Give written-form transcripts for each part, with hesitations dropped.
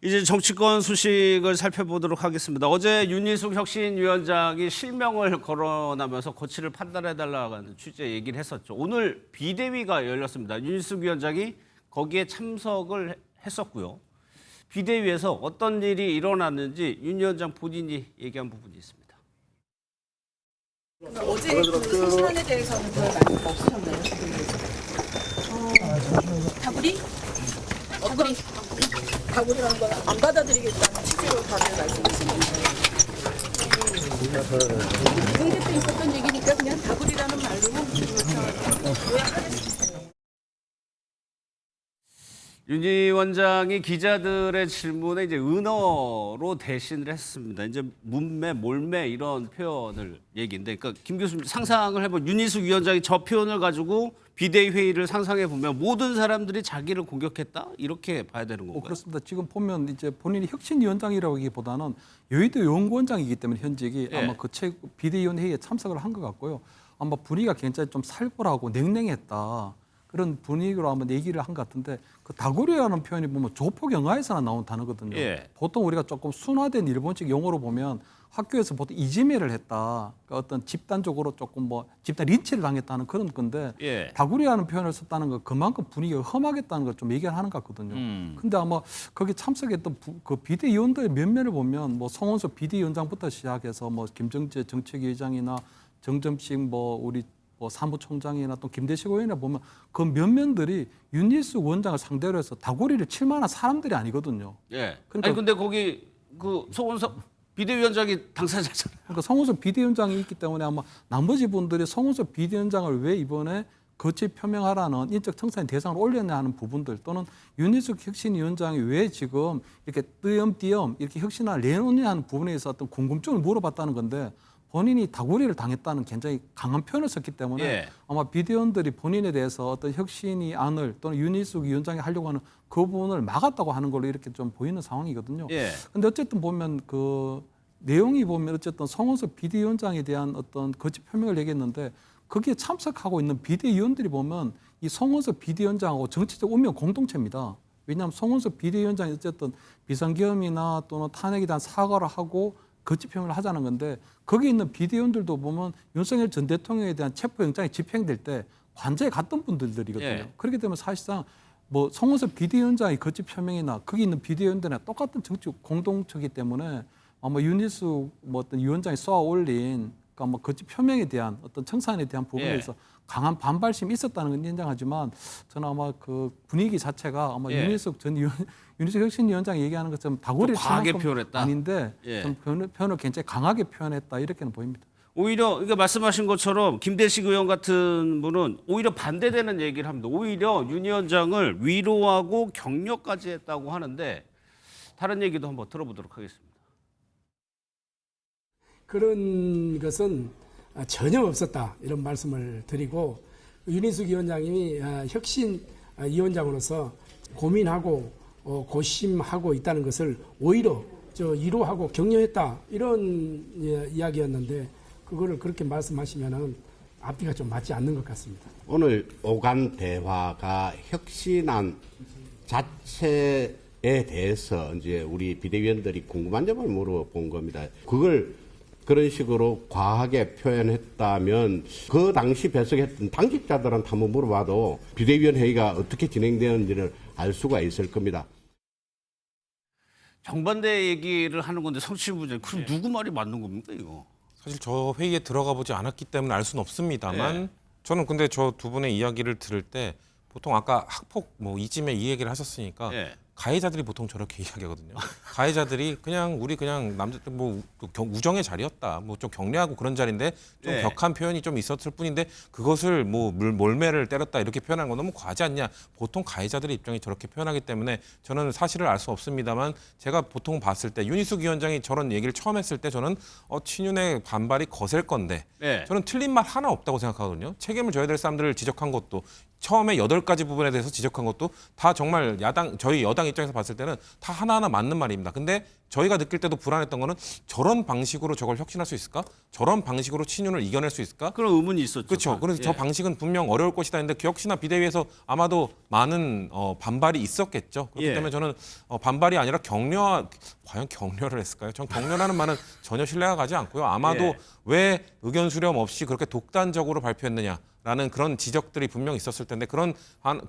이제 정치권 소식을 살펴보도록 하겠습니다. 어제 윤희숙 혁신위원장이 실명을 거론하면서 거취를 판단해달라는 취지의 얘기를 했었죠. 오늘 비대위가 열렸습니다. 윤희숙 위원장이 거기에 참석을 했었고요. 비대위에서 어떤 일이 일어났는지 윤 위원장 본인이 얘기한 부분이 있습니다. 어제 그 시간에 대해서는 별 말씀 없으셨나요? 다구리라는 건 안 받아들이겠다는 취지로 다들 말씀하시는데 그게 또 있었던 얘기니까 그냥 다구리라는 말로 요약하겠습니다. 윤 위원장이 기자들의 질문에 이제 은어로 대신을 했습니다. 이제 문매, 몰매 이런 표현을 얘기인데, 그러니까 김 교수님 상상을 해본 윤희숙 위원장이 저 표현을 가지고 비대위 회의를 상상해 보면 모든 사람들이 자기를 공격했다 이렇게 봐야 되는 건가요? 그렇습니다. 지금 보면 이제 본인이 혁신위원장이라고 하기보다는 여의도 연구원장이기 때문에 현직이 예. 아마 그 비대위원 회의에 참석을 한 것 같고요. 아마 분위기가 굉장히 좀 살벌하고 냉랭했다. 그런 분위기로 한번 얘기를 한 것 같은데 그 다구리라는 표현이 보면 조폭 영화에서나 나온 단어거든요. 예. 보통 우리가 조금 순화된 일본식 용어로 보면 학교에서 보통 이지메를 했다. 그러니까 어떤 집단적으로 조금 뭐 집단 린치를 당했다는 그런 건데 예. 다구리라는 표현을 썼다는 건 그만큼 분위기가 험하겠다는 걸 좀 얘기를 하는 것 같거든요. 근데 아마 거기 참석했던 그 비대위원들의 면면을 보면 뭐 성원석 비대위원장부터 시작해서 뭐 김정재 정책위의장이나 정점식 뭐 우리 뭐 사무총장이나 또 김대식 의원이나 보면 그 면면들이 윤희숙 원장을 상대로 해서 다구리를 칠 만한 사람들이 아니거든요. 예. 그러니까- 아니 근데 거기 그 송원석 비대위원장이 당사자잖아요. 그러니까 성원석 비대위원장이 있기 때문에 아마 나머지 분들이 성원석 비대위원장을 왜 이번에 거취 표명하라는 인적 청산의 대상을 올렸냐 하는 부분들 또는 윤희숙 혁신위원장이 왜 지금 이렇게 띄엄띄엄 이렇게 혁신을 내놓느냐 하는 부분에 있어서 어떤 궁금증을 물어봤다는 건데 본인이 다구리를 당했다는 굉장히 강한 표현을 썼기 때문에 예. 아마 비대위원들이 본인에 대해서 어떤 혁신이 안을 또는 윤희숙 위원장이 하려고 하는 그 부분을 막았다고 하는 걸로 이렇게 좀 보이는 상황이거든요. 예. 근데 어쨌든 보면 그 내용이 보면 어쨌든 성원석 비대위원장에 대한 어떤 거취 표명을 얘기했는데 거기에 참석하고 있는 비대위원들이 보면 이 성원석 비대위원장하고 정치적 운명 공동체입니다. 왜냐하면 성원석 비대위원장이 어쨌든 비상계엄이나 또는 탄핵에 대한 사과를 하고 거취 표명을 하자는 건데 거기 있는 비대위원들도 보면 윤석열 전 대통령에 대한 체포영장이 집행될 때 관저에 갔던 분들이거든요. 예. 그렇기 때문에 사실상 뭐 성원석 비대위원장의 거취 표명이나 거기 있는 비대위원들이나 똑같은 정치 공동체이기 때문에 아마 윤희숙 뭐 어떤 위원장이 쏘아 올린 그러니까 뭐 거취 표명에 대한 어떤 청산에 대한 부분에서 강한 반발심이 있었다는 건 인정하지만 저는 아마 그 분위기 자체가 아마 예. 윤희숙 혁신위원장이 얘기하는 것처럼 다구리를 좀 과하게 칠 만큼 표현했다? 아닌데 예. 좀 표현을 굉장히 강하게 표현했다 이렇게는 보입니다. 오히려 그러니까 말씀하신 것처럼 김대식 의원 같은 분은 오히려 반대되는 얘기를 합니다. 오히려 윤 위원장을 위로하고 격려까지 했다고 하는데 다른 얘기도 한번 들어보도록 하겠습니다. 그런 것은 전혀 없었다 이런 말씀을 드리고 윤희숙 위원장님이 혁신위원장으로서 고민하고 고심하고 있다는 것을 오히려 위로하고 격려했다 이런 이야기였는데 그거를 그렇게 말씀하시면은 앞뒤가 좀 맞지 않는 것 같습니다. 오늘 오간 대화가 혁신안 자체에 대해서 이제 우리 비대위원들이 궁금한 점을 물어본 겁니다. 그걸 그런 식으로 과하게 표현했다면 그 당시 배석했던 당직자들한테 한번 물어봐도 비대위원 회의가 어떻게 진행되었는지를 알 수가 있을 겁니다. 정반대 얘기를 하는 건데 성취부전 그럼 누구 말이 맞는 겁니까 이거? 사실 저 회의에 들어가 보지 않았기 때문에 알 수는 없습니다만 네. 저는 근데 저 두 분의 이야기를 들을 때 보통 아까 학폭 뭐 이쯤에 이 얘기를 하셨으니까 네. 가해자들이 보통 저렇게 이야기하거든요. 가해자들이 그냥 우리 그냥 남자들 뭐 우정의 자리였다. 뭐 좀 격려하고 그런 자리인데 좀 네. 격한 표현이 좀 있었을 뿐인데 그것을 뭐 몰매를 때렸다 이렇게 표현하는 건 너무 과하지 않냐. 보통 가해자들의 입장이 저렇게 표현하기 때문에 저는 사실을 알 수 없습니다만 제가 보통 봤을 때 윤희숙 위원장이 저런 얘기를 처음 했을 때 저는 친윤의 반발이 거셀 건데 네. 저는 틀린 말 하나 없다고 생각하거든요. 책임을 져야 될 사람들을 지적한 것도 처음에 8가지 부분에 대해서 지적한 것도 다 정말 저희 여당 입장에서 봤을 때는 다 하나하나 맞는 말입니다. 근데 저희가 느낄 때도 불안했던 거는 저런 방식으로 저걸 혁신할 수 있을까? 저런 방식으로 친윤을 이겨낼 수 있을까? 그런 의문이 있었죠. 그렇죠. 그래서 저 예. 방식은 분명 어려울 것이다 했는데 역시나 비대위에서 아마도 많은 반발이 있었겠죠. 그렇기 예. 때문에 저는 반발이 아니라 과연 격려를 했을까요? 전 격려라는 말은 전혀 신뢰가 가지 않고요. 아마도 예. 왜 의견 수렴 없이 그렇게 독단적으로 발표했느냐라는 그런 지적들이 분명 있었을 텐데 그런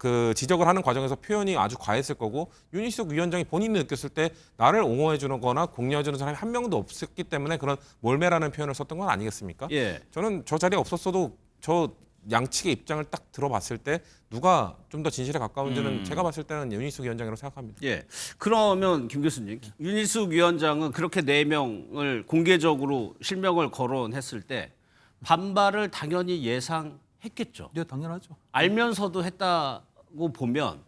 그 지적을 하는 과정에서 표현이 아주 과했을 거고 윤희숙 위원장이 본인이 느꼈을 때 나를 옹호해 주는 거나 공략해 주는 사람이 한 명도 없었기 때문에 그런 몰매라는 표현을 썼던 건 아니겠습니까? 예. 저는 저 자리에 없었어도 저 양측의 입장을 딱 들어봤을 때 누가 좀 더 진실에 가까운지는 제가 봤을 때는 윤희숙 위원장이라고 생각합니다. 예. 그러면 김 교수님, 윤희숙 위원장은 그렇게 4명을 공개적으로 실명을 거론했을 때 반발을 당연히 예상했겠죠. 네, 당연하죠. 알면서도 했다고 보면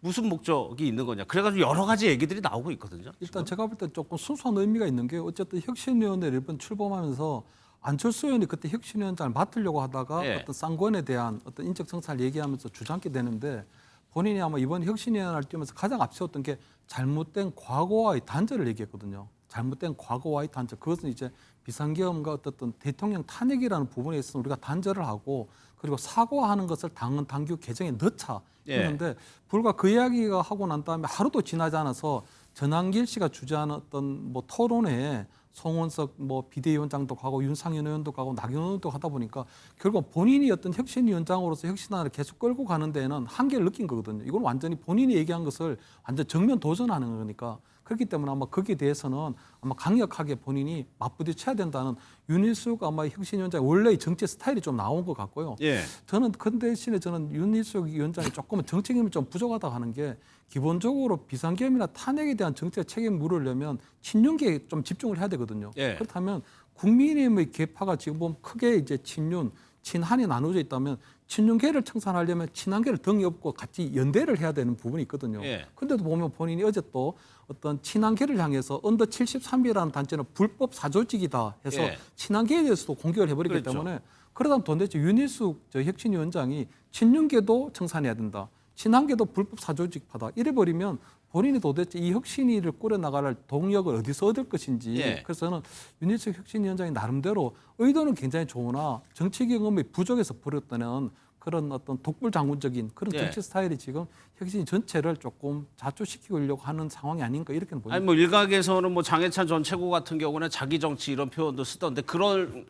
무슨 목적이 있는 거냐. 그래가지고 여러 가지 얘기들이 나오고 있거든요. 일단 제가 볼 때 조금 순수한 의미가 있는 게 어쨌든 혁신위원회를 이번 출범하면서 안철수 의원이 그때 혁신위원장을 맡으려고 하다가 예. 어떤 쌍권에 대한 어떤 인적 정산을 얘기하면서 주장하게 되는데 본인이 아마 이번 혁신위원회를 뛰면서 가장 앞세웠던 게 잘못된 과거와의 단절을 얘기했거든요. 잘못된 과거와의 단절. 그것은 이제 비상계엄과 어떤 대통령 탄핵이라는 부분에 있어서 우리가 단절을 하고 그리고 사과하는 것을 당헌 당규 개정에 넣자 예. 했는데 불과 그 이야기가 하고 난 다음에 하루도 지나지 않아서 전한길 씨가 주재하는 어떤 뭐 토론회에 송원석 뭐 비대위원장도 가고 윤상현 의원도 가고 나경원 의원도 하다 보니까 결국 본인이 어떤 혁신위원장으로서 혁신안을 계속 끌고 가는 데에는 한계를 느낀 거거든요. 이건 완전히 본인이 얘기한 것을 완전 정면 도전하는 거니까 그렇기 때문에 아마 거기에 대해서는 아마 강력하게 본인이 맞부딪혀야 된다는 윤희숙 아마 혁신위원장 원래의 정치 스타일이 좀 나온 것 같고요. 예. 저는 그 대신에 저는 윤희숙 위원장이 조금은 정책임이 좀 부족하다고 하는 게 기본적으로 비상계엄이나 탄핵에 대한 정책 책임 물으려면 친윤계에 좀 집중을 해야 되거든요. 예. 그렇다면 국민의힘의 계파가 지금 보면 크게 이제 친윤, 친한이 나눠져 있다면 친윤계를 청산하려면 친한계를 등에 업고 같이 연대를 해야 되는 부분이 있거든요. 예. 그런데도 보면 본인이 어제 또 어떤 친한계를 향해서 언더 73비라는 단체는 불법 사조직이다 해서 예. 친한계에 대해서도 공격을 해버리기 그렇죠. 때문에 그러다 보면 도대체 윤희숙 혁신위원장이 친윤계도 청산해야 된다. 친한계도 불법 사조직파다. 이래버리면 본인이 도대체 이 혁신위를 꾸려나갈 동력을 어디서 얻을 것인지. 예. 그래서 저는 윤희숙 혁신위원장이 나름대로 의도는 굉장히 좋으나 정치 경험이 부족해서 버렸다는 그런 어떤 독불장군적인 그런 예. 정치 스타일이 지금 혁신 전체를 조금 자초시키려고 하는 상황이 아닌가 이렇게 보입니다. 아니 뭐 일각에서는 뭐 장해찬 전 최고 같은 경우는 자기 정치 이런 표현도 쓰던데 그럴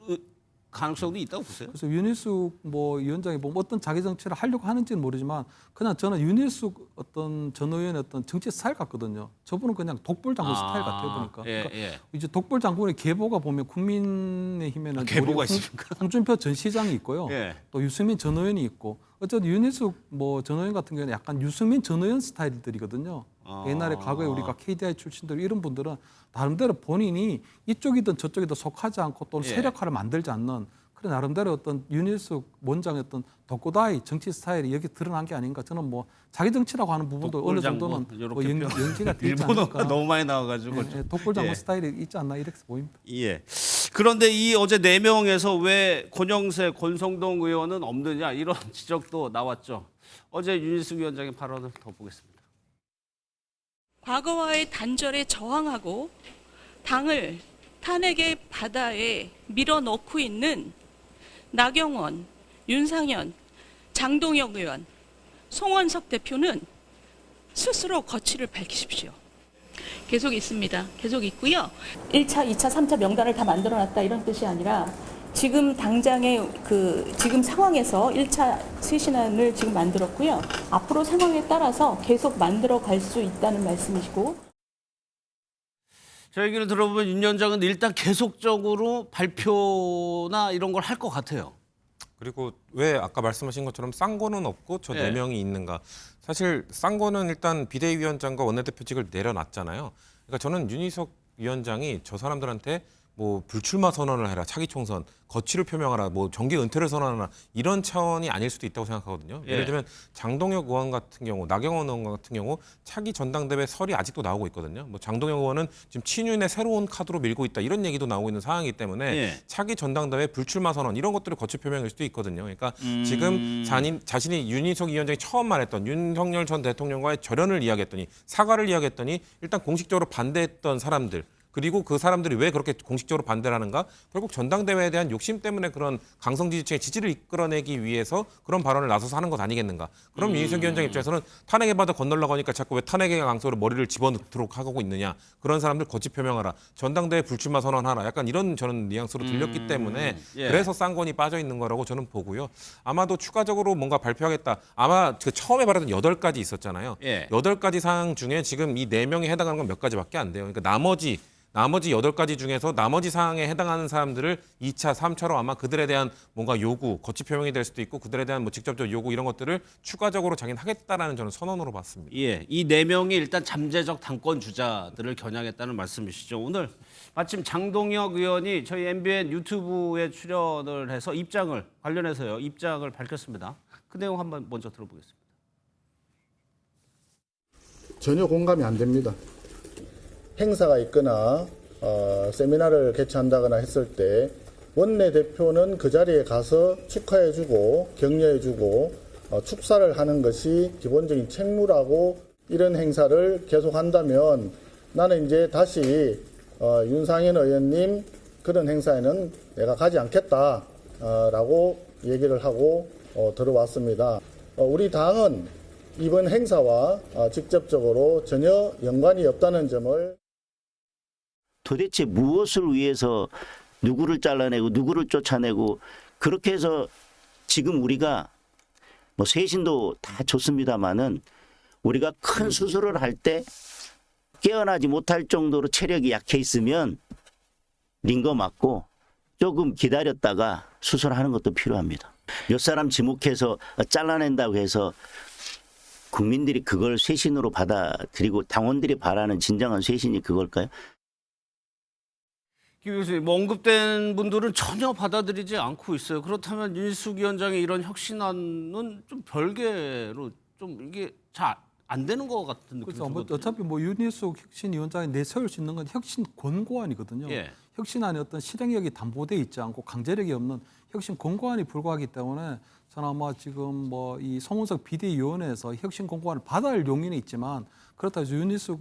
가능성도 있다고 보세요? 그래서 윤희숙 뭐 위원장이 뭐 어떤 자기 정치를 하려고 하는지는 모르지만 그냥 저는 윤희숙 어떤 전 의원의 어떤 정치 스타일 같거든요. 저분은 그냥 독불장군 스타일 같아요 보니까. 예, 그러니까 예. 이제 독불장군의 계보가 보면 국민의힘에는 계보가 우리 있습니까? 홍준표 전 시장이 있고요. 예. 또 유승민 전 의원이 있고 어쨌든 윤희숙 뭐 전 의원 같은 경우는 약간 유승민 전 의원 스타일들이거든요. 옛날에 과거에 우리가 KDI 출신들 이런 분들은 나름대로 본인이 이쪽이든 저쪽이든 속하지 않고 또는 예. 세력화를 만들지 않는 그런 나름대로 어떤 윤희숙 원장의 어떤 독고다이 정치 스타일이 여기 드러난 게 아닌가. 저는 뭐 자기 정치라고 하는 부분도 어느 정도는 뭐 연계가 되지 일본어가 않을까. 너무 많이 나와가지고. 예, 독불장군 예. 스타일이 있지 않나 이렇게 보입니다. 예. 그런데 이 어제 4명에서 왜 권영세, 권성동 의원은 없느냐 이런 지적도 나왔죠. 어제 윤희숙 위원장의 발언을 더 보겠습니다. 과거와의 단절에 저항하고 당을 탄핵의 바다에 밀어넣고 있는 나경원, 윤상현, 장동혁 의원, 송원석 대표는 스스로 거취를 밝히십시오. 계속 있습니다. 계속 있고요. 1차, 2차, 3차 명단을 다 만들어놨다 이런 뜻이 아니라 지금 당장의 지금 상황에서 1차 쇄신안을 지금 만들었고요. 앞으로 상황에 따라서 계속 만들어 갈 수 있다는 말씀이시고. 저 얘기를 들어보면 윤 위원장은 일단 계속적으로 발표나 이런 걸 할 것 같아요. 그리고 왜 아까 말씀하신 것처럼 쌍권은 없고 저 예. 4명이 있는가. 사실 쌍권은 일단 비대위원장과 원내대표직을 내려놨잖아요. 그러니까 저는 윤희숙 위원장이 저 사람들한테 뭐 불출마 선언을 해라, 차기 총선, 거취를 표명하라, 뭐 정계 은퇴를 선언하라 이런 차원이 아닐 수도 있다고 생각하거든요. 예. 예를 들면 장동혁 의원 같은 경우, 나경원 의원 같은 경우 차기 전당대회 설이 아직도 나오고 있거든요. 뭐 장동혁 의원은 지금 친윤의 새로운 카드로 밀고 있다 이런 얘기도 나오고 있는 상황이기 때문에 예. 차기 전당대회 불출마 선언 이런 것들을 거취 표명일 수도 있거든요. 그러니까 지금 자신이 윤희석 위원장이 처음 말했던 윤석열 전 대통령과의 절연을 이야기했더니 사과를 이야기했더니 일단 공식적으로 반대했던 사람들 그리고 그 사람들이 왜 그렇게 공식적으로 반대를 하는가? 결국 전당대회에 대한 욕심 때문에 그런 강성 지지층의 지지를 이끌어내기 위해서 그런 발언을 나서서 하는 것 아니겠는가? 그럼 윤희석 위원장 입장에서는 탄핵에 받아 건널라고 하니까 자꾸 왜 탄핵의 강소로 머리를 집어넣도록 하고 있느냐? 그런 사람들 거취 표명하라. 전당대회 불출마 선언하라. 약간 이런 저는 뉘앙스로 들렸기 때문에 예. 그래서 쌍권이 빠져 있는 거라고 저는 보고요. 아마도 추가적으로 뭔가 발표하겠다. 아마 그 처음에 말했던 8가지 있었잖아요. 예. 8가지 사항 중에 지금 이 4명에 해당하는 건 몇 가지밖에 안 돼요. 그러니까 나머지 8가지 중에서 나머지 사항에 해당하는 사람들을 2차, 3차로 아마 그들에 대한 뭔가 요구, 거취 표명이 될 수도 있고 그들에 대한 뭐 직접적 요구 이런 것들을 추가적으로 자기는 하겠다라는 저는 선언으로 봤습니다. 예, 이 4명이 일단 잠재적 당권 주자들을 겨냥했다는 말씀이시죠. 오늘 마침 장동혁 의원이 저희 MBN 유튜브에 출연을 해서 관련해서요. 입장을 밝혔습니다. 그 내용 한번 먼저 들어보겠습니다. 전혀 공감이 안 됩니다. 행사가 있거나 세미나를 개최한다거나 했을 때 원내대표는 그 자리에 가서 축하해주고 격려해주고 축사를 하는 것이 기본적인 책무라고 이런 행사를 계속한다면 나는 이제 다시 윤상현 의원님 그런 행사에는 내가 가지 않겠다라고 얘기를 하고 들어왔습니다. 우리 당은 이번 행사와 직접적으로 전혀 연관이 없다는 점을 도대체 무엇을 위해서 누구를 잘라내고 누구를 쫓아내고 그렇게 해서 지금 우리가 뭐 쇄신도 다 좋습니다마는 우리가 큰 수술을 할 때 깨어나지 못할 정도로 체력이 약해 있으면 링거 맞고 조금 기다렸다가 수술하는 것도 필요합니다. 몇 사람 지목해서 잘라낸다고 해서 국민들이 그걸 쇄신으로 받아들이고 당원들이 바라는 진정한 쇄신이 그걸까요? 김 교수님, 뭐 언급된 분들은 전혀 받아들이지 않고 있어요. 그렇다면 윤희숙 위원장의 이런 혁신안은 좀 별개로 좀 이게 잘 안 되는 것 같은 느낌이 그렇죠. 뭐 들거든요. 어차피 뭐 윤희숙 혁신위원장이 내세울 수 있는 건 혁신 권고안이거든요. 예. 혁신안에 어떤 실행력이 담보돼 있지 않고 강제력이 없는 혁신 권고안이 불과하기 때문에 저는 아마 지금 뭐 이 송은석 비대위원회에서 혁신 권고안을 받아야 용인이 있지만 그렇다고 해서 윤희숙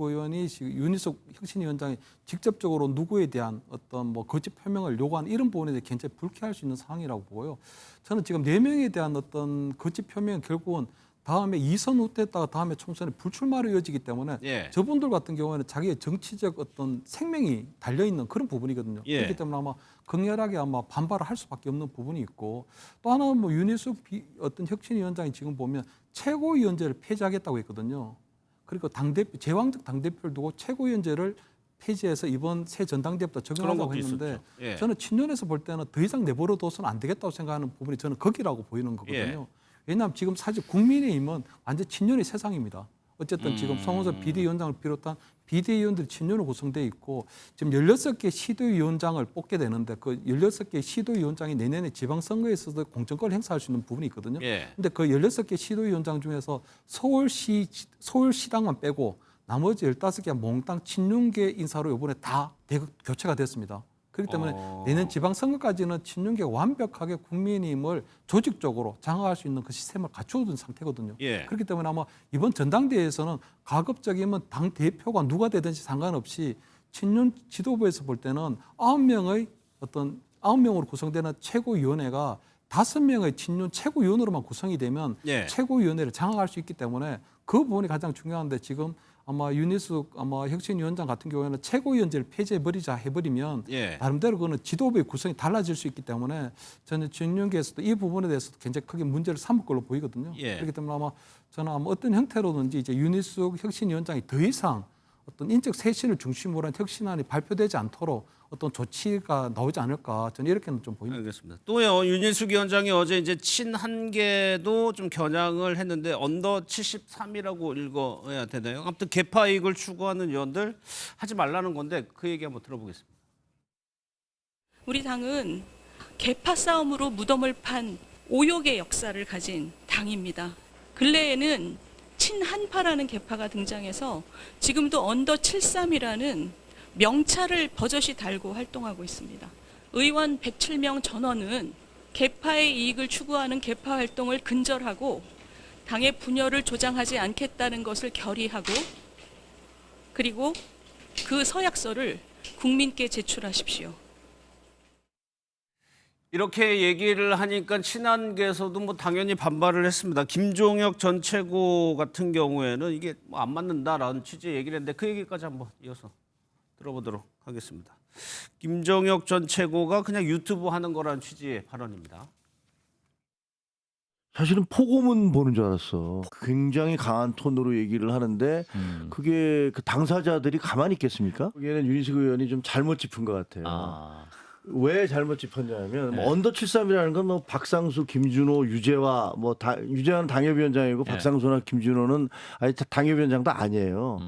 혁신위원장이 직접적으로 누구에 대한 어떤 뭐 거짓 표명을 요구하는 이런 부분에 대해 굉장히 불쾌할 수 있는 상황이라고 보고요. 저는 지금 4명에 대한 어떤 거짓 표명 결국은 다음에 2선 후퇴했다가 다음에 총선에 불출마로 이어지기 때문에 예. 저분들 같은 경우에는 자기의 정치적 어떤 생명이 달려 있는 그런 부분이거든요. 예. 그렇기 때문에 아마 극렬하게 아마 반발을 할 수밖에 없는 부분이 있고 또 하나는 뭐 윤희숙 어떤 혁신위원장이 지금 보면 최고위원제를 폐지하겠다고 했거든요. 그리고 당대표 제왕적 당대표를 두고 최고위원제를 폐지해서 이번 새 전당대회부터 적용하자고 그런 것도 했는데 있었죠. 예. 저는 친윤에서 볼 때는 더 이상 내버려둬서는 안 되겠다고 생각하는 부분이 저는 거기라고 보이는 거거든요. 왜냐하면 지금 사실 국민의힘은 완전 친윤의 세상입니다. 어쨌든 지금 송원석 비대위원장을 비롯한 비대위원들이 친윤으로 구성되어 있고 지금 16개 시도위원장을 뽑게 되는데 그 16개 시도위원장이 내년에 지방선거에서도 공천권을 행사할 수 있는 부분이 있거든요. 예. 근데 그 16개 시도위원장 중에서 서울시당만 빼고 나머지 15개 몽땅 친윤계 인사로 이번에 다 교체가 됐습니다. 그렇기 때문에 내년 지방선거까지는 친윤계가 완벽하게 국민의힘을 조직적으로 장악할 수 있는 그 시스템을 갖추어둔 상태거든요. 예. 그렇기 때문에 아마 이번 전당대회에서는 가급적이면 당 대표가 누가 되든지 상관없이 친윤 지도부에서 볼 때는 9명으로 구성되는 최고위원회가 5명의 친윤 최고위원으로만 구성이 되면 예. 최고위원회를 장악할 수 있기 때문에 그 부분이 가장 중요한데 지금 아마 윤희숙 혁신위원장 같은 경우에는 최고위원제를 폐지해버리자 해버리면 예. 나름대로 그거는 지도부의 구성이 달라질 수 있기 때문에 저는 진윤계에서도 이 부분에 대해서도 굉장히 크게 문제를 삼을 걸로 보이거든요. 예. 그렇기 때문에 저는 어떤 형태로든지 이제 윤희숙 혁신위원장이 더 이상 어떤 인적 쇄신을 중심으로 한 혁신안이 발표되지 않도록 어떤 조치가 나오지 않을까 저는 이렇게는 좀 보입니다. 알겠습니다. 또요, 윤희숙 위원장이 어제 이제 친한계도 좀 겨냥을 했는데 언더 73이라고 읽어야 되나요? 아무튼 개파 이익을 추구하는 의원들 하지 말라는 건데 그 얘기 한번 들어보겠습니다. 우리 당은 계파 싸움으로 무덤을 판 오욕의 역사를 가진 당입니다. 근래에는 친한파라는 계파가 등장해서 지금도 언더 73이라는 명찰을 버젓이 달고 활동하고 있습니다. 의원 107명 전원은 계파의 이익을 추구하는 계파 활동을 근절하고 당의 분열을 조장하지 않겠다는 것을 결의하고 그리고 그 서약서를 국민께 제출하십시오. 이렇게 얘기를 하니까 친한계에서도 뭐 당연히 반발을 했습니다. 김종혁 전 최고 같은 경우에는 이게 뭐 안 맞는다라는 취지의 얘기를 했는데 그 얘기까지 한번 이어서 들어보도록 하겠습니다. 김종혁 전 최고가 그냥 유튜브 하는 거라는 취지의 발언입니다. 사실은 포고문 보는 줄 알았어. 굉장히 강한 톤으로 얘기를 하는데 그게 그 당사자들이 가만히 있겠습니까? 거기에는 윤희숙 의원이 좀 잘못 짚은 것 같아요. 왜 잘못 짚었냐면 뭐 언더 73이라는 건 뭐 박상수, 김준호, 유재화 유재화는 당협위원장이고 박상수나 김준호는 아예 당협위원장도 아니에요.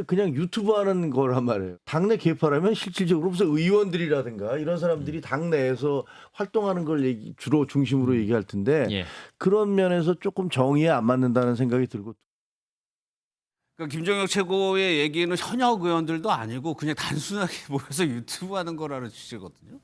그냥 유튜브 하는 거란 말이에요. 당내 개파라면 실질적으로 무슨 의원들이라든가 이런 사람들이 당내에서 활동하는 걸 주로 중심으로 얘기할 텐데 그런 면에서 조금 정의에 안 맞는다는 생각이 들고. 그러니까 김종혁 최고의 얘기는 현역 의원들도 아니고 그냥 단순하게 모여서 유튜브 하는 거라는 취지거든요.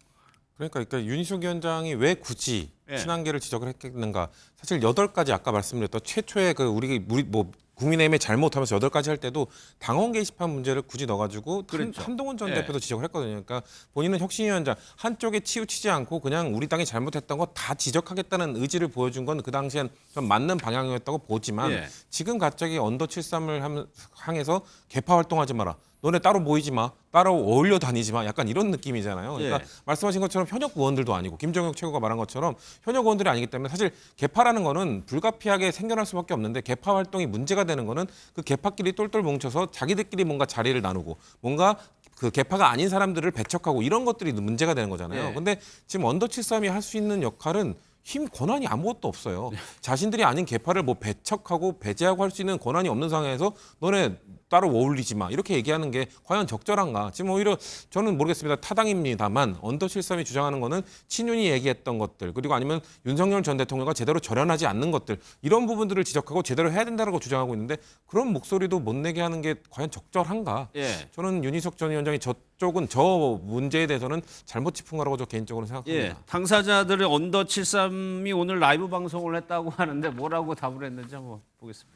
그러니까 윤희숙 위원장이 왜 굳이 예. 친한계를 지적을 했겠는가? 사실 8가지 아까 말씀드렸던 최초의 우리 뭐 국민의힘에 잘못하면서 8가지 할 때도 당원 게시판 문제를 굳이 넣어가지고 그랬죠. 한동훈 전 예. 대표도 지적을 했거든요. 그러니까 본인은 혁신위원장 한쪽에 치우치지 않고 그냥 우리 당이 잘못했던 거 다 지적하겠다는 의지를 보여준 건 그 당시엔 좀 맞는 방향이었다고 보지만 예. 지금 갑자기 언더 73을 향해서 개파 활동하지 마라. 너네 따로 모이지 마. 따로 어울려 다니지 마. 약간 이런 느낌이잖아요. 그러니까 예. 말씀하신 것처럼 현역 의원들도 아니고 김종혁 최고가 말한 것처럼 현역 의원들이 아니기 때문에 사실 개파라는 거는 불가피하게 생겨날 수밖에 없는데 개파 활동이 문제가 되는 거는 그 개파끼리 똘똘 뭉쳐서 자기들끼리 뭔가 자리를 나누고 뭔가 그 개파가 아닌 사람들을 배척하고 이런 것들이 문제가 되는 거잖아요. 예. 근데 지금 언더 73이 할 수 있는 역할은 힘 권한이 아무것도 없어요. 자신들이 아닌 개파를 뭐 배척하고 배제하고 할 수 있는 권한이 없는 상황에서 너네 따로 어울리지 마 이렇게 얘기하는 게 과연 적절한가? 지금 오히려 저는 모르겠습니다. 타당입니다만 언더 73이 주장하는 거는 친윤이 얘기했던 것들 그리고 아니면 윤석열 전 대통령과 제대로 절연하지 않는 것들 이런 부분들을 지적하고 제대로 해야 된다고 주장하고 있는데 그런 목소리도 못 내게 하는 게 과연 적절한가? 예. 저는 윤희숙 전 위원장이 저쪽은 저 문제에 대해서는 잘못 짚은 거라고 저 개인적으로 생각합니다. 예. 당사자들의 언더 73이 오늘 라이브 방송을 했다고 하는데 뭐라고 답을 했는지 한번 보겠습니다.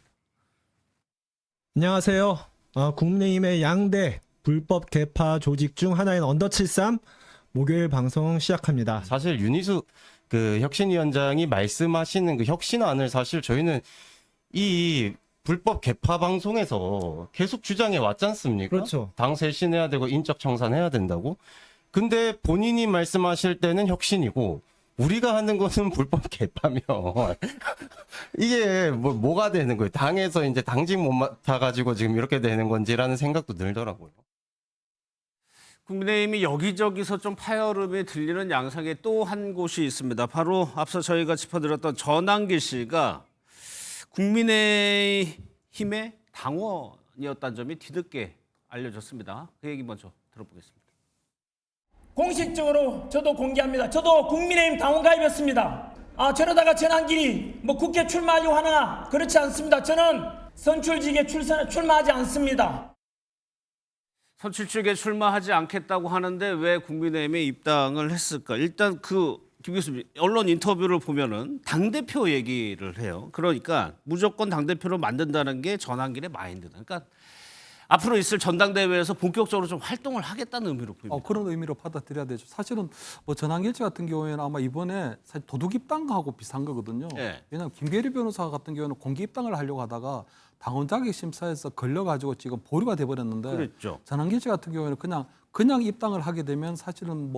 안녕하세요. 국민의힘의 양대 불법 개파 조직 중 하나인 언더 73 목요일 방송 시작합니다. 사실 윤희숙 그 혁신위원장이 말씀하시는 그 혁신안을 사실 저희는 이 불법 개파 방송에서 계속 주장해 왔지 않습니까? 그렇죠. 당 쇄신해야 되고 인적 청산해야 된다고. 근데 본인이 말씀하실 때는 혁신이고 우리가 하는 것은 불법 개파면 이게 뭐가 되는 거예요? 당에서 이제 당직 못 맡아가지고 지금 이렇게 되는 건지라는 생각도 들더라고요. 국민의힘이 여기저기서 좀 파열음이 들리는 양상에 또 한 곳이 있습니다. 바로 앞서 저희가 짚어드렸던 전한길 씨가 국민의힘의 당원이었다는 점이 뒤늦게 알려졌습니다. 그 얘기 먼저 들어보겠습니다. 공식적으로 저도 공개합니다. 저도 국민의힘 당원 가입했습니다. 저러다가 전한길이 뭐 국회 출마하려고 하나 그렇지 않습니다. 저는 선출직에 출마하지 않습니다. 선출직에 출마하지 않겠다고 하는데 왜 국민의힘에 입당을 했을까? 일단 김 교수님 언론 인터뷰를 보면은 당대표 얘기를 해요. 그러니까 무조건 당대표로 만든다는 게 전한길의 마인드다. 그러니까 앞으로 있을 전당대회에서 본격적으로 좀 활동을 하겠다는 의미로 보입니다. 그런 의미로 받아들여야 되죠. 사실은 뭐 전한길 씨 같은 경우에는 아마 이번에 사실 도둑 입당하고 비슷한 거거든요. 예. 왜냐하면 김계리 변호사 같은 경우는 공개 입당을 하려고 하다가 당원 자격 심사에서 걸려가지고 지금 보류가 돼버렸는데 그랬죠. 전한길 씨 같은 경우에는 그냥 입당을 하게 되면 사실은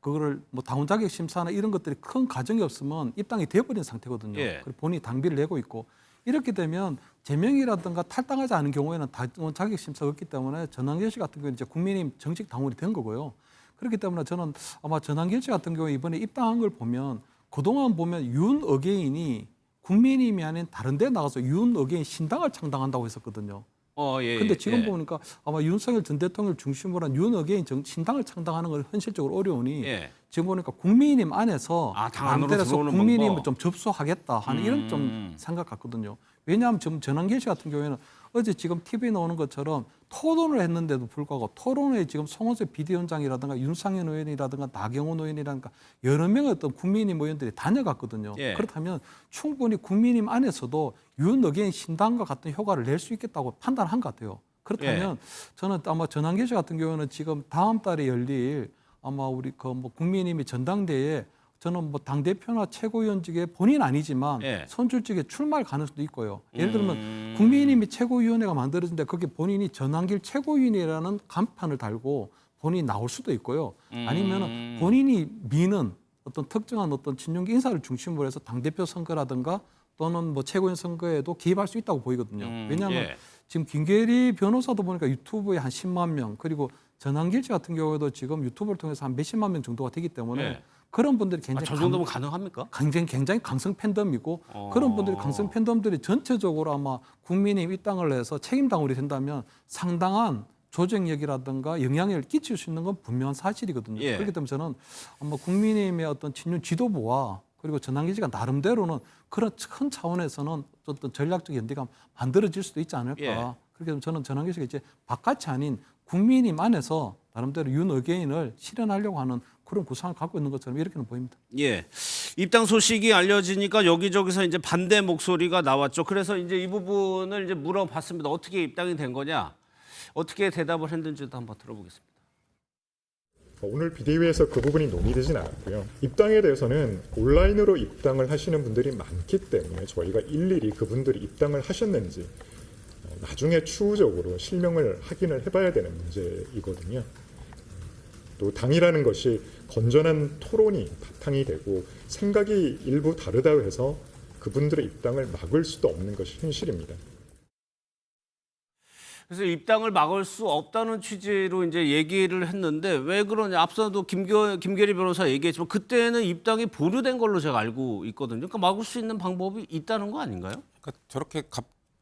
그거를 당원 자격 심사나 이런 것들이 큰 가정이 없으면 입당이 돼버린 상태거든요. 예. 그리고 본인이 당비를 내고 있고 이렇게 되면 제명이라든가 탈당하지 않은 경우에는 당원 자격 심사가 없기 때문에 전한길 씨 같은 경우는 이제 국민의힘 정식 당원이 된 거고요. 그렇기 때문에 저는 아마 전한길 씨 같은 경우에 이번에 입당한 걸 보면 그동안 보면 윤 어게인이 국민의힘이 아닌 다른 데 나가서 윤 어게인 신당을 창당한다고 했었거든요. 예. 근데 지금 예. 보니까 아마 윤석열 전 대통령을 중심으로 한 윤어게인 신당을 창당하는 건 현실적으로 어려우니 예. 지금 보니까 국민의힘 안에서 당 안으로 마음대로 들어오는 국민의힘을 방법. 좀 접수하겠다 하는 이런 좀 생각 같거든요. 왜냐하면 지금 전환길 씨 같은 경우에는 어제 지금 TV에 나오는 것처럼 토론을 했는데도 불구하고 토론에 지금 송원석 비대위원장이라든가 윤상현 의원이라든가 나경원 의원이라든가 여러 명의 어떤 국민의힘 의원들이 다녀갔거든요. 예. 그렇다면 충분히 국민의힘 안에서도 윤어게인 신당과 같은 효과를 낼 수 있겠다고 판단한 것 같아요. 그렇다면 저는 아마 전환길 씨 같은 경우는 지금 다음 달에 열릴 아마 우리 그 뭐 국민의힘의 전당대회에 저는 뭐 당대표나 최고위원직에 본인 아니지만 예. 선출직에 출마할 가능성도 있고요. 예를 들면 국민의힘이 최고위원회가 만들어진데 거기에 본인이 전환길 최고위원이라는 간판을 달고 본인이 나올 수도 있고요. 아니면 본인이 미는 어떤 특정한 어떤 친윤계 인사를 중심으로 해서 당대표 선거라든가 또는 뭐 최고위원 선거에도 개입할 수 있다고 보이거든요. 왜냐하면 예. 지금 김계리 변호사도 보니까 유튜브에 한 10만 명 그리고 전환길 씨 같은 경우에도 지금 유튜브를 통해서 한 몇십만 명 정도가 되기 때문에 예. 그런 분들이 굉장히 저 정도면 가능합니까? 굉장히 강성 팬덤이고 그런 분들이 강성 팬덤들이 전체적으로 아마 국민의힘 입당을 해서 책임당원이 된다면 상당한 조정력이라든가 영향력을 끼칠 수 있는 건 분명한 사실이거든요. 예. 그렇기 때문에 저는 아마 국민의힘의 어떤 친윤 지도부와 그리고 전환기 씨가 나름대로는 그런 큰 차원에서는 어떤 전략적 연대가 만들어질 수도 있지 않을까. 예. 그렇기 때문에 저는 전환기 씨가 이제 바깥이 아닌 국민의힘 안에서 나름대로 윤어게인을 실현하려고 하는 그런 구상을 갖고 있는 것처럼 이렇게는 보입니다. 예. 입당 소식이 알려지니까 여기저기서 이제 반대 목소리가 나왔죠. 그래서 이제 이 부분을 이제 물어봤습니다. 어떻게 입당이 된 거냐? 어떻게 대답을 했는지도 한번 들어보겠습니다. 오늘 비대위에서 그 부분이 논의되진 않았고요. 입당에 대해서는 온라인으로 입당을 하시는 분들이 많기 때문에 저희가 일일이 그분들이 입당을 하셨는지 나중에 추후적으로 실명을 확인을 해봐야 되는 문제이거든요. 또 당이라는 것이 건전한 토론이 바탕이 되고 생각이 일부 다르다고 해서 그분들의 입당을 막을 수도 없는 것이 현실입니다. 그래서 입당을 막을 수 없다는 취지로 이제 얘기를 했는데 왜 그러냐? 앞서도 김계리 변호사 얘기했지만 그때는 입당이 보류된 걸로 제가 알고 있거든요. 그러니까 막을 수 있는 방법이 있다는 거 아닌가요? 그러니까 저렇게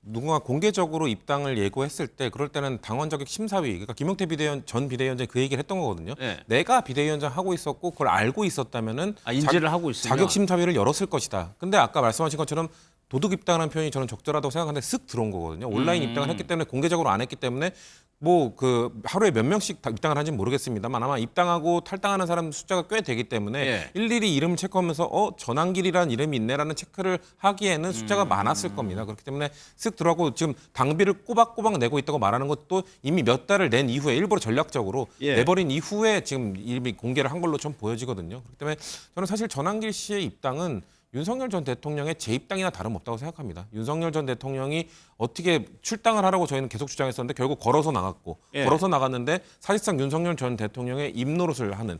누군가 공개적으로 입당을 예고했을 때 그럴 때는 당원 자격 심사위, 그러니까 김용태 전 비대위원장이 그 얘기를 했던 거거든요. 네. 내가 비대위원장 하고 있었고 그걸 알고 있었다면은 인지를 하고 있으면 자격 심사위를 열었을 것이다. 근데 아까 말씀하신 것처럼 도둑 입당하는 표현이 저는 적절하다고 생각하는데 쓱 들어온 거거든요. 온라인 입당을 했기 때문에 공개적으로 안 했기 때문에 뭐 그 하루에 몇 명씩 입당을 하는지는 모르겠습니다만 아마 입당하고 탈당하는 사람 숫자가 꽤 되기 때문에 예. 일일이 이름을 체크하면서 전환길이라는 이름이 있네라는 체크를 하기에는 숫자가 많았을 겁니다. 그렇기 때문에 쓱 들어가고 지금 당비를 꼬박꼬박 내고 있다고 말하는 것도 이미 몇 달을 낸 이후에 일부러 전략적으로 예. 내버린 이후에 지금 이미 공개를 한 걸로 좀 보여지거든요. 그렇기 때문에 저는 사실 전환길 씨의 입당은 윤석열 전 대통령의 재입당이나 다름없다고 생각합니다. 윤석열 전 대통령이 어떻게 출당을 하라고 저희는 계속 주장했었는데 결국 걸어서 나갔고 예. 걸어서 나갔는데 사실상 윤석열 전 대통령의 입 노릇을 하는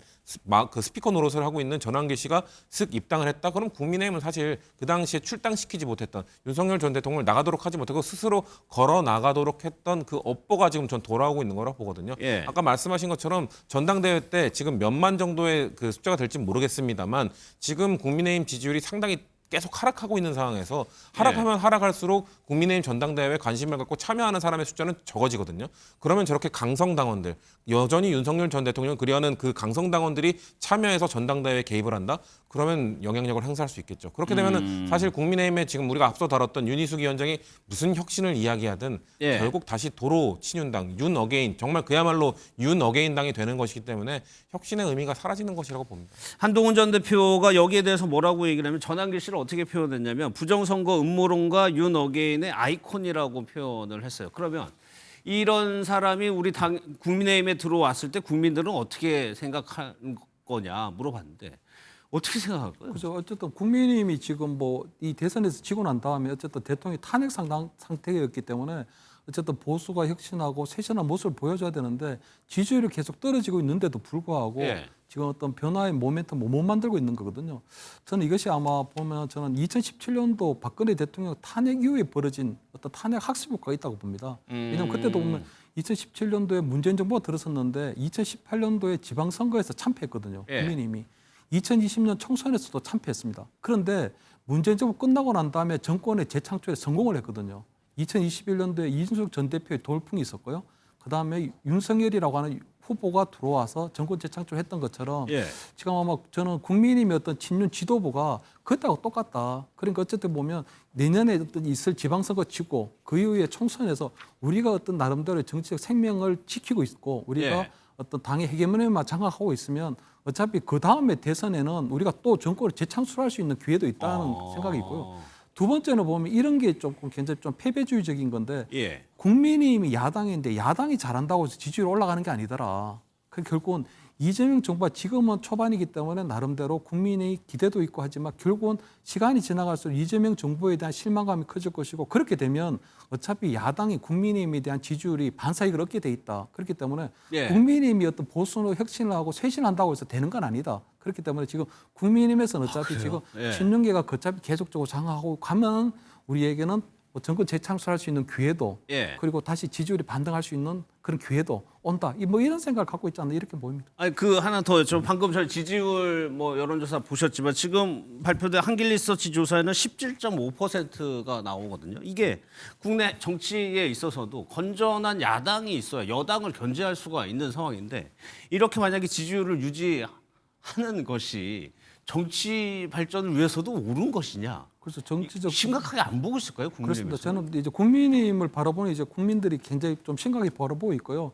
그 스피커 노릇을 하고 있는 전환길 씨가 쓱 입당을 했다. 그럼 국민의힘은 사실 그 당시에 출당시키지 못했던 윤석열 전 대통령을 나가도록 하지 못하고 스스로 걸어 나가도록 했던 그 업보가 지금 전 돌아오고 있는 거라고 보거든요. 예. 아까 말씀하신 것처럼 전당대회 때 지금 몇만 정도의 그 숫자가 될지 모르겠습니다만 지금 국민의힘 지지율이 상당히 계속 하락하고 있는 상황에서 하락하면 하락할수록 국민의힘 전당대회에 관심을 갖고 참여하는 사람의 숫자는 적어지거든요. 그러면 저렇게 강성당원들, 여전히 윤석열 전 대통령을 그리워하는 그 강성당원들이 참여해서 전당대회에 개입을 한다? 그러면 영향력을 행사할 수 있겠죠. 그렇게 되면은 사실 국민의힘에 지금 우리가 앞서 다뤘던 윤희숙 위원장이 무슨 혁신을 이야기하든 예. 결국 다시 도로 친윤당, 윤 어게인, 정말 그야말로 윤 어게인당이 되는 것이기 때문에 혁신의 의미가 사라지는 것이라고 봅니다. 한동훈 전 대표가 여기에 대해서 뭐라고 얘기를 하면 전환길 씨를 어떻게 표현했냐면 부정선거 음모론가 윤 어게인의 아이콘이라고 표현을 했어요. 그러면 이런 사람이 우리 당 국민의힘에 들어왔을 때 국민들은 어떻게 생각하는 거냐 물어봤는데 어떻게 생각할까요? 그래서 어쨌든 국민의힘이 지금 뭐 이 대선에서 지고 난 다음에 어쨌든 대통령이 탄핵 상태였기 때문에 어쨌든 보수가 혁신하고 쇄신한 모습을 보여줘야 되는데 지지율이 계속 떨어지고 있는데도 불구하고 예. 지금 어떤 변화의 모멘텀 못 만들고 있는 거거든요. 저는 이것이 아마 보면 저는 2017년도 박근혜 대통령 탄핵 이후에 벌어진 어떤 탄핵 학습 효과가 있다고 봅니다. 왜냐하면 그때도 보면 2017년도에 문재인 정부가 들어섰는데 2018년도에 지방선거에서 참패했거든요. 예. 국민의힘이. 2020년 총선에서도 참패했습니다. 그런데 문재인 정부 끝나고 난 다음에 정권의 재창출에 성공을 했거든요. 2021년도에 이준석 전 대표의 돌풍이 있었고요. 그다음에 윤석열이라고 하는 후보가 들어와서 정권 재창출을 했던 것처럼 예. 지금 아마 저는 국민의힘의 어떤 친윤 지도부가 그때하고 똑같다. 그러니까 어쨌든 보면 내년에 어떤 있을 지방선거 치고 그 이후에 총선에서 우리가 어떤 나름대로의 정치적 생명을 지키고 있고 우리가 예. 어떤 당의 헤게모니만 장악하고 있으면 어차피 그 다음에 대선에는 우리가 또 정권을 재창출할 수 있는 기회도 있다는 생각이 있고요. 두 번째는 보면 이런 게 조금 굉장히 좀 패배주의적인 건데 예. 국민의힘이 야당인데 야당이 잘한다고 해서 지지율이 올라가는 게 아니더라. 그 결국은 이재명 정부가 지금은 초반이기 때문에 나름대로 국민의 기대도 있고 하지만 결국은 시간이 지나갈수록 이재명 정부에 대한 실망감이 커질 것이고 그렇게 되면 어차피 야당이 국민의힘에 대한 지지율이 반사이익을 얻게 돼 있다. 그렇기 때문에 예. 국민의힘이 어떤 보수로 혁신을 하고 쇄신한다고 해서 되는 건 아니다. 그렇기 때문에 지금 국민의힘에서는 어차피 지금 예. 친윤계가 어차피 계속적으로 장악하고 가면 우리에게는 뭐 정권 재창출할 수 있는 기회도 예. 그리고 다시 지지율이 반등할 수 있는 그런 기회도 온다. 뭐 이런 생각을 갖고 있지 않나 이렇게 보입니다. 아니 그 하나 더 좀 방금 저희 지지율 뭐 여론조사 보셨지만 지금 발표된 한길리서치 조사에는 17.5%가 나오거든요. 이게 국내 정치에 있어서도 건전한 야당이 있어야 여당을 견제할 수가 있는 상황인데 이렇게 만약에 지지율을 유지하는 것이 정치 발전을 위해서도 옳은 것이냐? 그래서 정치적 심각하게 안 보고 있을까요? 그렇습니다. 국민의힘에서? 저는 이제 국민의힘을 바라보는 이제 국민들이 굉장히 좀 심각하게 바라보고 있고요.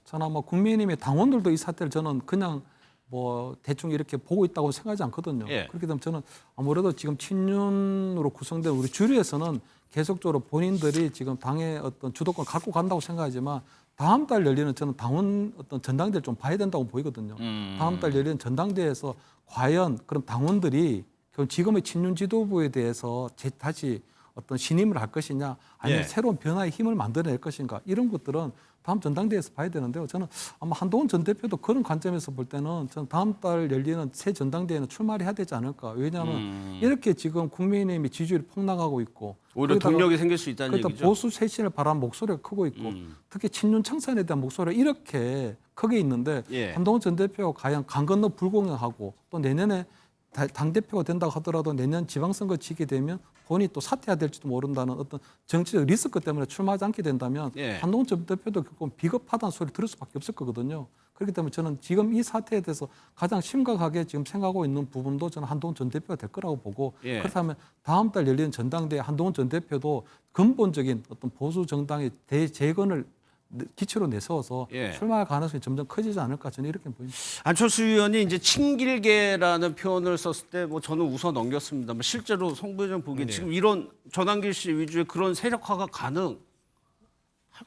저는 아마 국민의힘의 당원들도 이 사태를 저는 그냥 뭐 대충 이렇게 보고 있다고 생각하지 않거든요. 예. 그렇게 되면 저는 아무래도 지금 친윤으로 구성된 우리 주류에서는 계속적으로 본인들이 지금 당의 어떤 주도권 갖고 간다고 생각하지만 다음 달 열리는 저는 당원 어떤 전당대를 좀 봐야 된다고 보이거든요. 다음 달 열리는 전당대에서 과연 그럼 당원들이 그럼 지금의 친윤 지도부에 대해서 다시 어떤 신임을 할 것이냐 아니면 예. 새로운 변화의 힘을 만들어낼 것인가 이런 것들은 다음 전당대회에서 봐야 되는데요. 저는 아마 한동훈 전 대표도 그런 관점에서 볼 때는 저는 다음 달 열리는 새 전당대회는 출마를 해야 되지 않을까. 왜냐하면 이렇게 지금 국민의힘이 지지율이 폭락하고 있고 오히려 거기다가 동력이 생길 수 있다는 그러니까 얘기죠. 보수 쇄신을 바라는 목소리가 크고 있고 특히 친윤 청산에 대한 목소리가 이렇게 크게 있는데 예. 한동훈 전 대표가 과연 강 건너 불공명하고 또 내년에 당대표가 된다고 하더라도 내년 지방선거 지게 되면 본인이 또 사퇴해야 될지도 모른다는 어떤 정치적 리스크 때문에 출마하지 않게 된다면 예. 한동훈 전 대표도 결국 비겁하다는 소리 들을 수밖에 없을 거거든요. 그렇기 때문에 저는 지금 이 사태에 대해서 가장 심각하게 지금 생각하고 있는 부분도 저는 한동훈 전 대표가 될 거라고 보고 예. 그렇다면 다음 달 열리는 전당대회 한동훈 전 대표도 근본적인 어떤 보수 정당의 대재건을 기초로 내세워서 예. 출마할 가능성이 점점 커지지 않을까 저는 이렇게 보입니다. 안철수 의원이 이제 친길계라는 표현을 썼을 때 뭐 저는 웃어 넘겼습니다만 실제로 송 부회장 보기에 지금 이런 전환길 씨 위주의 그런 세력화가 가능할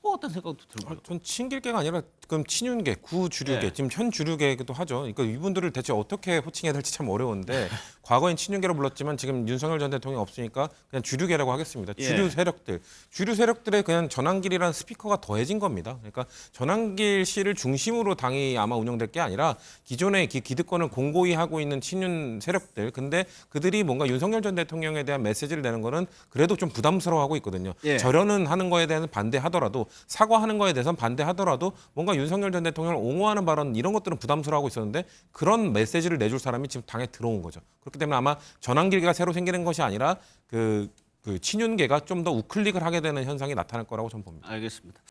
것 같다는 생각도 들고요. 전 친길계가 아니라 그럼 친윤계, 구주류계, 네. 지금 현 주류계도 하죠. 그러니까 이분들을 대체 어떻게 호칭해야 될지 참 어려운데 과거엔 친윤계로 불렀지만 지금 윤석열 전 대통령이 없으니까 그냥 주류계라고 하겠습니다. 예. 주류 세력들의 그냥 전환길이라는 스피커가 더해진 겁니다. 그러니까 전환길 씨를 중심으로 당이 아마 운영될 게 아니라 기존의 기득권을 공고히 하고 있는 친윤 세력들. 근데 그들이 뭔가 윤석열 전 대통령에 대한 메시지를 내는 거는 그래도 좀 부담스러워하고 있거든요. 예. 절연은 하는 거에 대해서 반대하더라도 사과하는 거에 대해서는 반대하더라도 뭔가 윤석열 전 대통령을 옹호하는 발언 이런 것들은 부담스러워하고 있었는데 그런 메시지를 내줄 사람이 지금 당에 들어온 거죠. 그렇기 때문에 아마 전환길계가 새로 생기는 것이 아니라 그 친윤계가 좀 더 우클릭을 하게 되는 현상이 나타날 거라고 저는 봅니다. 알겠습니다.